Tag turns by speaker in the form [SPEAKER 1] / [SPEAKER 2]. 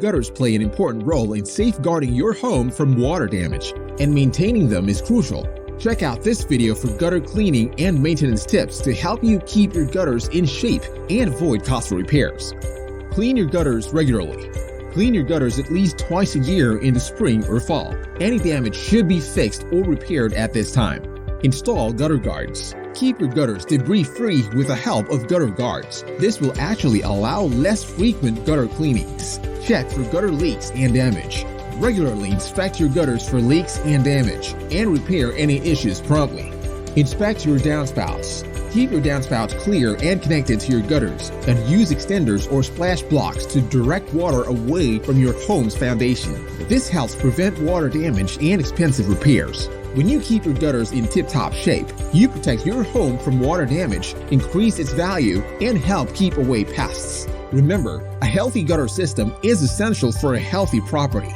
[SPEAKER 1] gutters play an important role in safeguarding your home from water damage, and maintaining them is crucial. Check out this video for gutter cleaning and maintenance tips to help you keep your gutters in shape and avoid costly repairs. Clean your gutters regularly. Clean your gutters at least twice a year in the spring or fall. Any damage should be fixed or repaired at this time. Install gutter guards. Keep your gutters debris-free with the help of gutter guards. This will actually allow less frequent gutter cleanings. Check for gutter leaks and damage. Regularly inspect your gutters for leaks and damage, and repair any issues promptly. Inspect your downspouts. Keep your downspouts clear and connected to your gutters, and use extenders or splash blocks to direct water away from your home's foundation. This helps prevent water damage and expensive repairs. When you keep your gutters in tip-top shape, you protect your home from water damage, increase its value, and help keep away pests. Remember, a healthy gutter system is essential for a healthy property.